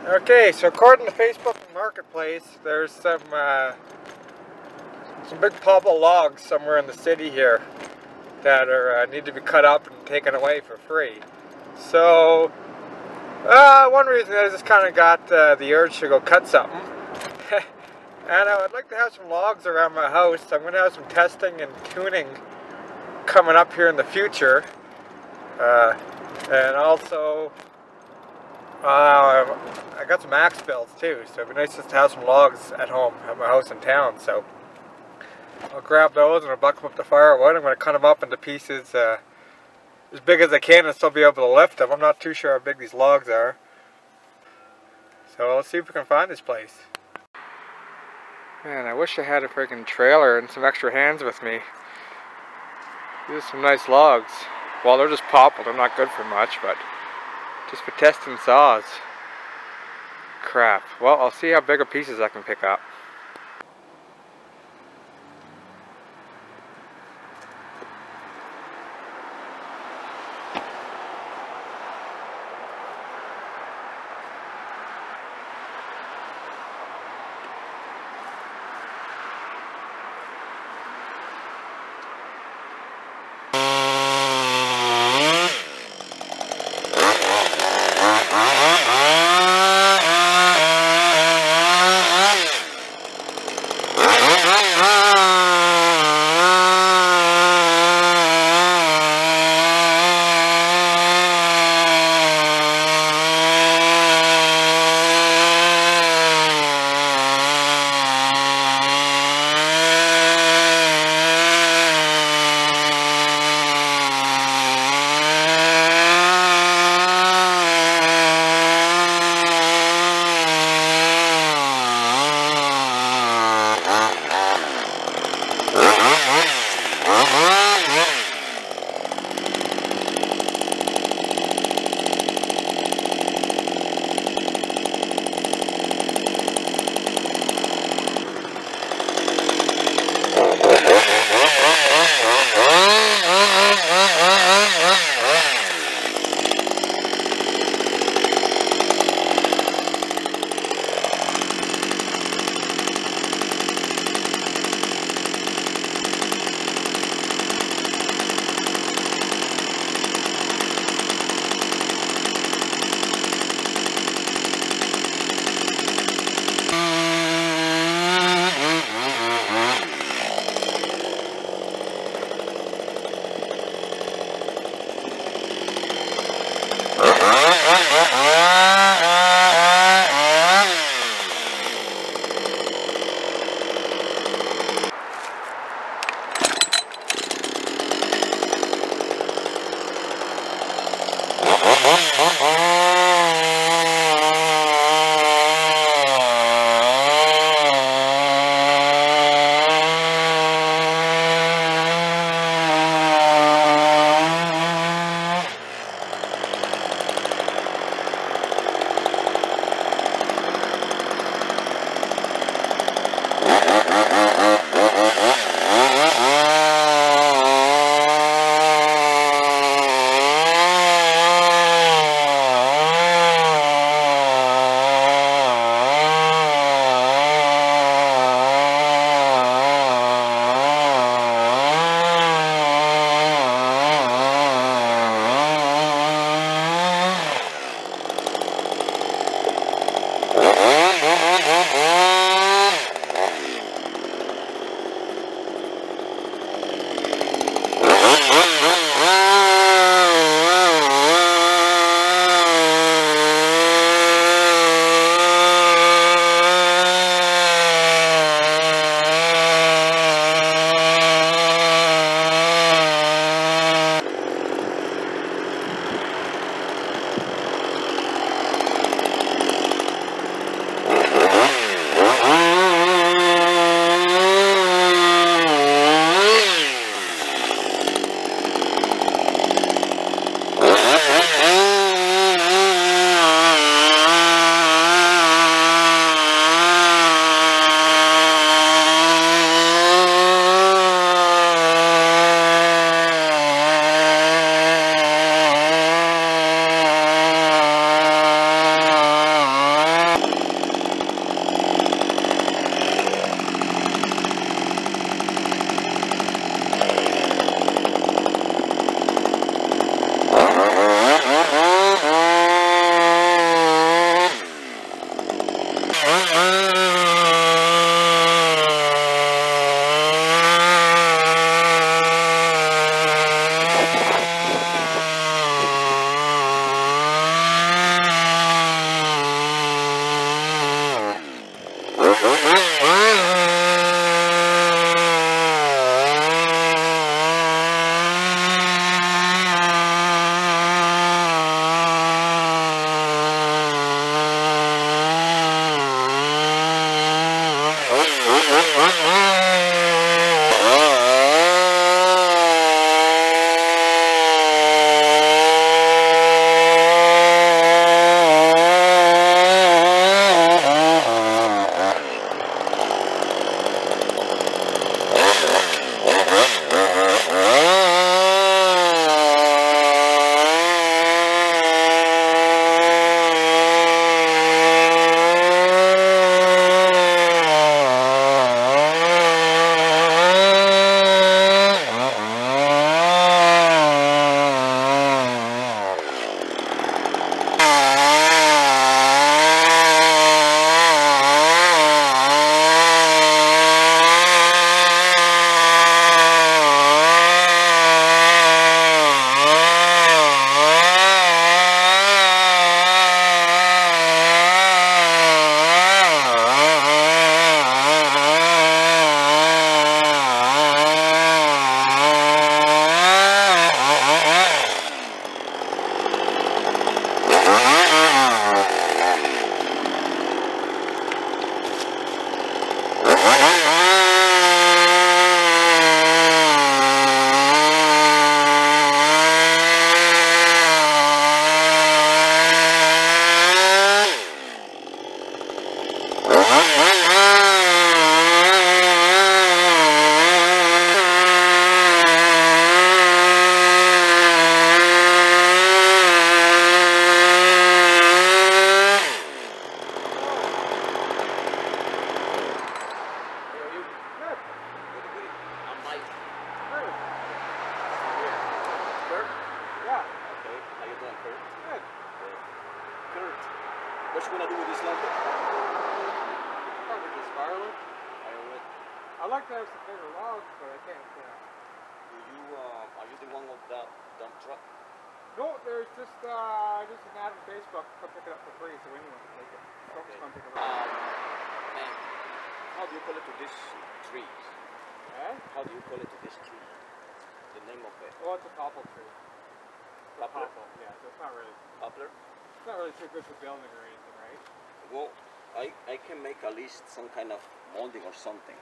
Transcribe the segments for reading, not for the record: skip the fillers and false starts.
Okay, so according to Facebook Marketplace, there's some big popple logs somewhere in the city here that are need to be cut up and taken away for free. So one reason is I just kind of got the urge to go cut something. And I would like to have some logs around my house. I'm going to have some testing and tuning coming up here in the future. And also, I got some axe bills too, so it'd be nice just to have some logs at home at my house in town. So I'll grab those and I'll buck them up to firewood. I'm going to cut them up into pieces as big as I can and still be able to lift them. I'm not too sure how big these logs are. So let's see if we can find this place. Man, I wish I had a freaking trailer and some extra hands with me. These are some nice logs. Well, they're just popple, they're not good for much, but just for testing saws. Crap. Well, I'll see how big of pieces I can pick up. What you gonna do with this lantern? Probably just fire it. Fire it. I like to have some bigger logs, but I can't. Do you are you the one with that dump truck? No, there's just an ad on Facebook. Come pick it up for free, so anyone can take it. Folks come pick it up. And how do you call it to this tree? How do you call it to this tree? The name of it? Well, it's a popple tree. Poplar? Popple, yeah, so it's not really. Poplar? It's not really too good for building or anything, right? Well, I can make at least some kind of molding or something.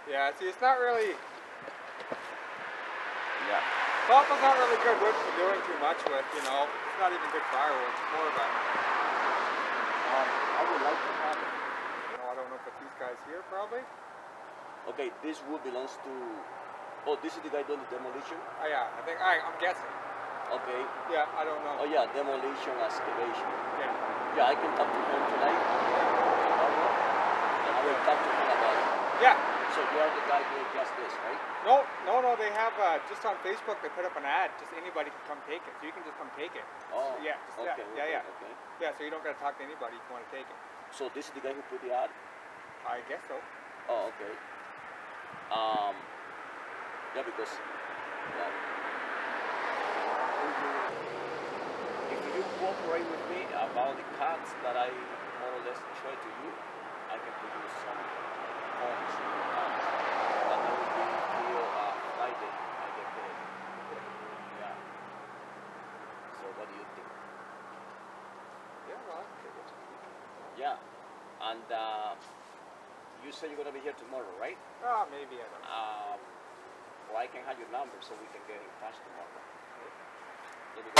Yeah, see, it's not really. Yeah. Popple's not really good wood for doing too much with, you know. It's not even good firewood. It's more of a. I would like to have it. You know, I don't know if it's these guys here, probably. Okay, this wood belongs to. Oh, this is the guy doing the demolition? Oh, yeah, I think. I'm guessing. Okay. Yeah, I don't know. Oh, yeah, demolition, excavation. Yeah. Yeah, I can talk to him tonight. Tomorrow. And I will talk to him about it. Yeah. So you are the guy doing just this, right? No, they have, just on Facebook, they put up an ad, just anybody can come take it, so you can just come take it. Oh, yeah, just, okay, yeah. Okay. Yeah, so you don't got to talk to anybody if you want to take it. So this is the guy who put the ad? I guess so. Oh, okay. Yeah, because if you cooperate with me about the cuts that I more or less show to you, I can produce some homes in your house. But that will be till Friday I get paid. Yeah. So what do you think? Yeah, well, I think it's Yeah. And you said you're gonna be here tomorrow, right? maybe, I don't know. Well, I can have your number so we can get in touch tomorrow. Let me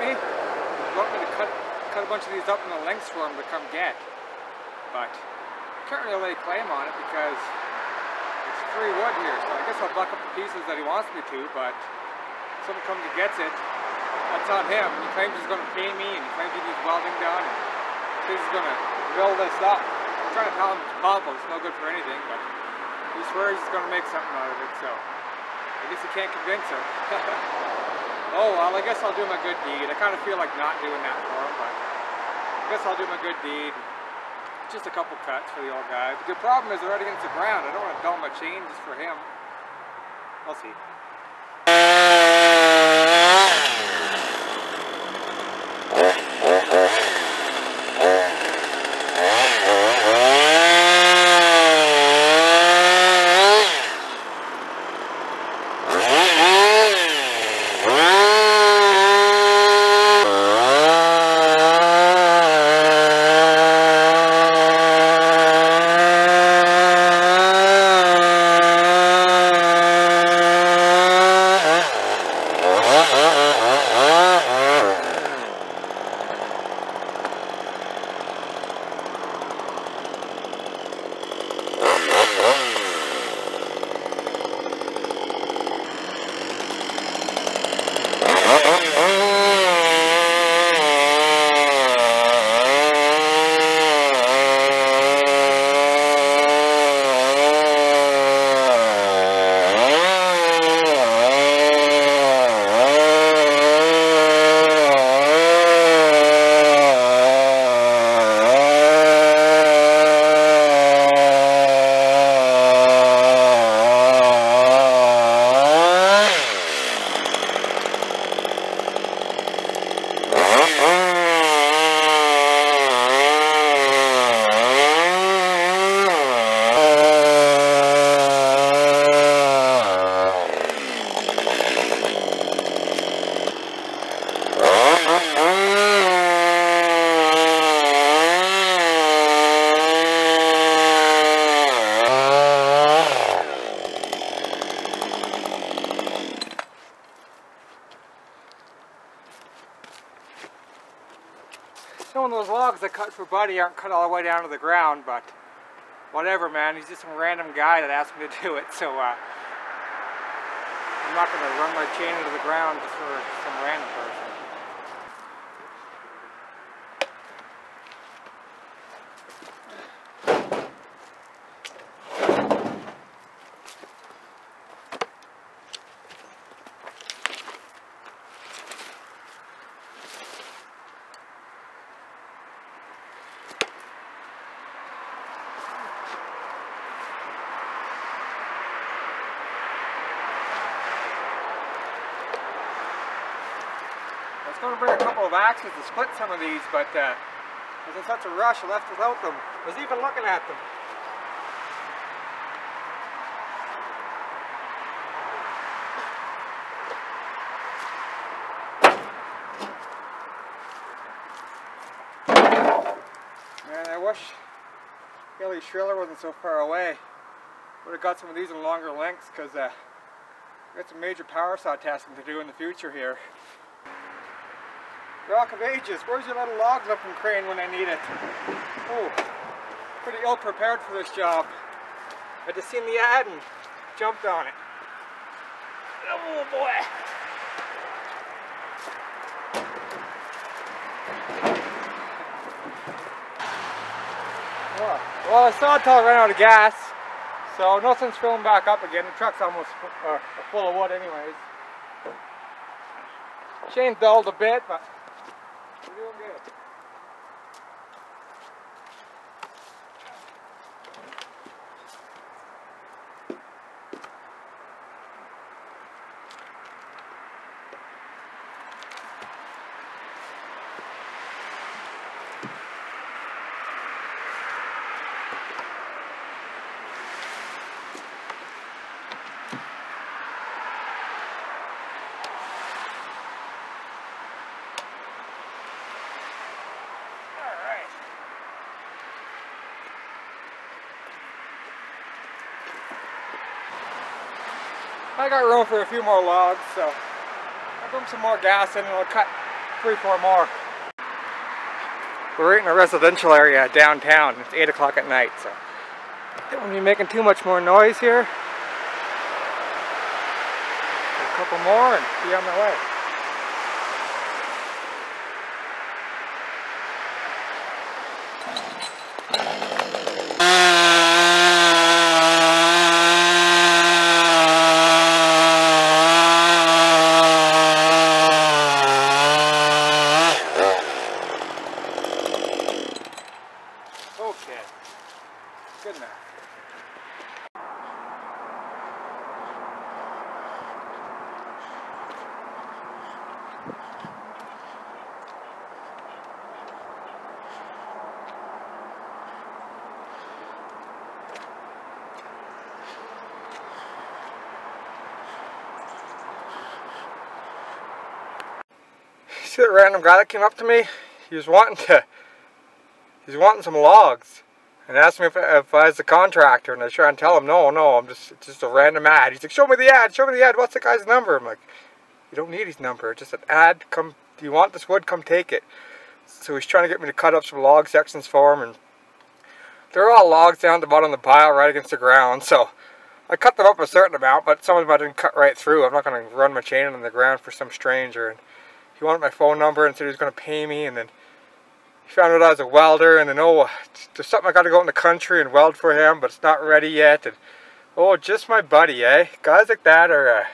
me. He wanted me to cut a bunch of these up in the lengths for him to come get. But I can't really lay claim on it because it's free wood here. So I guess I'll buck up the pieces that he wants me to, but if someone comes and gets it, that's on him. He claims he's going to pay me, and he claims he needs welding done, and he says he's going to build this up. I'm trying to tell him it's popple, it's no good for anything, but he swears he's going to make something out of it, so I guess you can't convince him. Oh well, I guess I'll do my good deed. I kind of feel like not doing that for him, but I guess I'll do my good deed. Just a couple cuts for the old guy. But the problem is they're right against the ground. I don't want to dull my chain just for him. I'll see. Some of those logs I cut for Buddy aren't cut all the way down to the ground, but whatever, man. He's just some random guy that asked me to do it, so I'm not going to run my chain into the ground just for some random person. I was going to bring a couple of axes to split some of these, but I was in such a rush I left without them. I was even looking at them. Man, I wish Billy Shriller wasn't so far away. Would have got some of these in longer lengths, because we got some major power saw testing to do in the future here. Rock of Ages, where's your little log looking crane when I need it? Oh, pretty ill prepared for this job. I just seen the ad and jumped on it. Oh boy! Well, the sawtall ran out of gas, so nothing's filling back up again. The truck's almost full of wood anyways. Chain's dulled a bit, but we're doing good. I got room for a few more logs, so I'll bring some more gas in and I'll cut 3, 4 more. We're in a residential area downtown. It's 8 o'clock at night, so don't want to be making too much more noise here. A couple more and be on my way. Okay, good enough. See that random guy that came up to me? He was wanting some logs, and asked me if I was the contractor, and I try and tell him, no, it's just a random ad. He's like, show me the ad, what's the guy's number? I'm like, you don't need his number, it's just an ad, come, do you want this wood, come take it. So he's trying to get me to cut up some log sections for him, and they're all logs down at the bottom of the pile right against the ground, so I cut them up a certain amount, but some of them I didn't cut right through. I'm not going to run my chain on the ground for some stranger. And he wanted my phone number and said he was going to pay me, and then he found out I was a welder, and then, oh, there's something I got to go in the country and weld for him, but it's not ready yet, and oh, just my buddy, eh? Guys like that are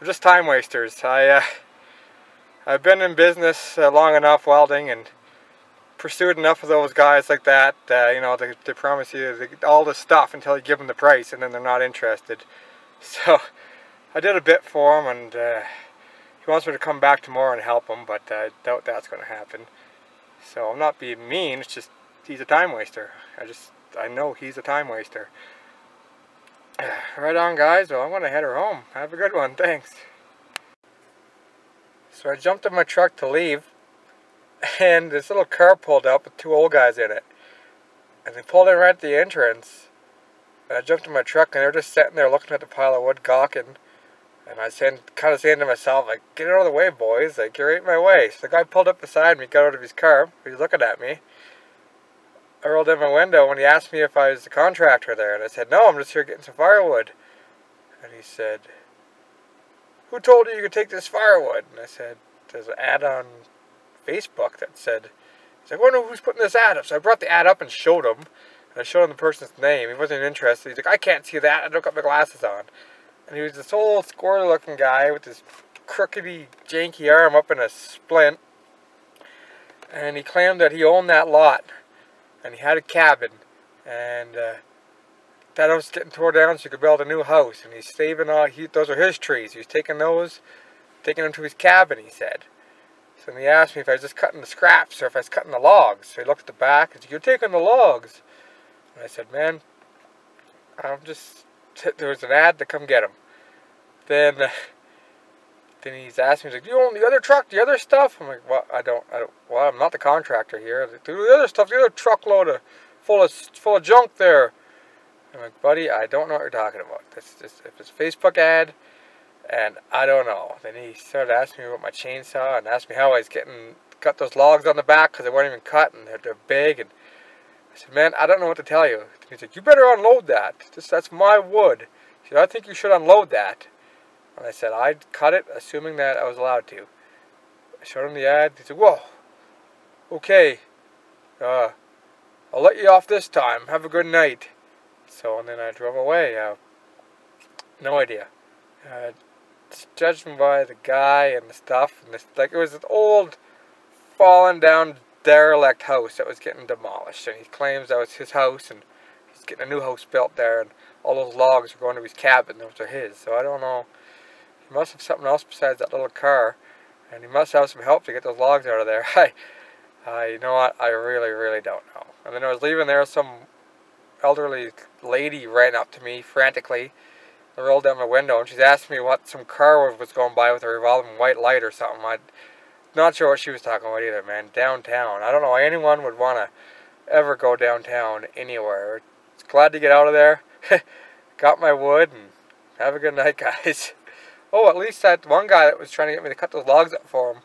just time wasters. I've been in business long enough welding and pursued enough of those guys like that, you know, they promise you all the stuff until you give them the price, and then they're not interested. So I did a bit for him, and he wants me to come back tomorrow and help him, but I doubt that's going to happen. So I'm not being mean, it's just he's a time waster. I know he's a time waster. Right on, guys. Well, I'm going to head her home. Have a good one. Thanks. So I jumped in my truck to leave, and this little car pulled up with 2 old guys in it. And they pulled in right at the entrance. And I jumped in my truck, and they're just sitting there looking at the pile of wood, gawking. And I was kind of saying to myself, like, get out of the way, boys. Like, you're right in my way. So the guy pulled up beside me, got out of his car. He was looking at me. I rolled in my window, and he asked me if I was the contractor there. And I said, no, I'm just here getting some firewood. And he said, who told you could take this firewood? And I said, there's an ad on Facebook that said, he's like, I wonder who's putting this ad up. So I brought the ad up and showed him. And I showed him the person's name. He wasn't interested. He's like, I can't see that. I don't got my glasses on. And he was this old squirrely looking guy with this crookedy, janky arm up in a splint. And he claimed that he owned that lot. And he had a cabin. And that was getting torn down so he could build a new house. And he's saving all, those are his trees. He was taking them to his cabin, he said. So then he asked me if I was just cutting the scraps or if I was cutting the logs. So he looked at the back and said, you're taking the logs. And I said, man, there was an ad to come get him. Then he's asking me, he's like, do you own the other truck, the other stuff? I'm like, well, well, I'm not the contractor here. Like, the other stuff, the other truckload full of junk there. I'm like, buddy, I don't know what you're talking about. If it's a Facebook ad, and I don't know. Then he started asking me about my chainsaw and asked me how I was cut those logs on the back because they weren't even cut and they're big. And I said, man, I don't know what to tell you. He's like, you better unload that. That's my wood. He said, I think you should unload that. And I said, I'd cut it, assuming that I was allowed to. I showed him the ad. He said, whoa, okay. I'll let you off this time. Have a good night. So, and then I drove away. No idea. Judging by the guy and the stuff, and it was an old, fallen down, derelict house that was getting demolished. And he claims that was his house, and he's getting a new house built there, and all those logs are going to his cabin. Those are his. So I don't know. He must have something else besides that little car, and he must have some help to get those logs out of there. You know what? I really, really don't know. And then I was leaving there, some elderly lady ran up to me frantically. I rolled down my window, and she's asking me what some car was going by with a revolving white light or something. I'm not sure what she was talking about either, man. Downtown. I don't know why anyone would want to ever go downtown anywhere. It's glad to get out of there. Got my wood, and have a good night, guys. Oh, at least that one guy that was trying to get me to cut those logs up for him,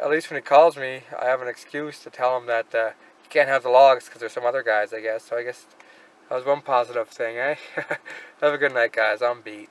at least when he calls me, I have an excuse to tell him that he can't have the logs because there's some other guys, I guess. So I guess that was one positive thing, eh? Have a good night, guys. I'm beat.